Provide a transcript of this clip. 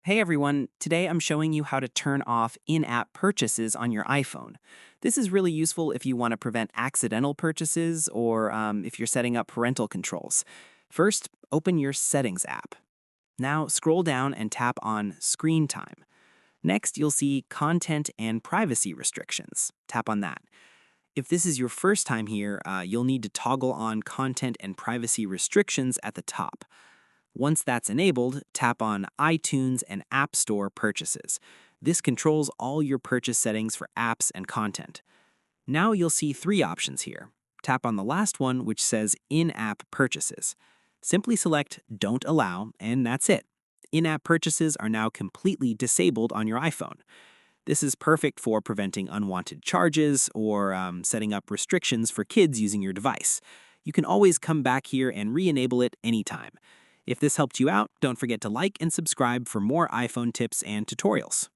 Hey everyone, today I'm showing you how to turn off in-app purchases on your iPhone. This is really useful if you want to prevent accidental purchases or if you're setting up parental controls. First, open your Settings app. Now scroll down and tap on Screen Time. Next, you'll see Content and Privacy Restrictions. Tap on that. If this is your first time here, you'll need to toggle on Content and Privacy Restrictions at the top. Once that's enabled, tap on iTunes and App Store purchases. This controls all your purchase settings for apps and content. Now you'll see three options here. Tap on the last one, which says In-App Purchases. Simply select Don't Allow, and that's it. In-app purchases are now completely disabled on your iPhone. This is perfect for preventing unwanted charges or setting up restrictions for kids using your device. You can always come back here and re-enable it anytime. If this helped you out, don't forget to like and subscribe for more iPhone tips and tutorials.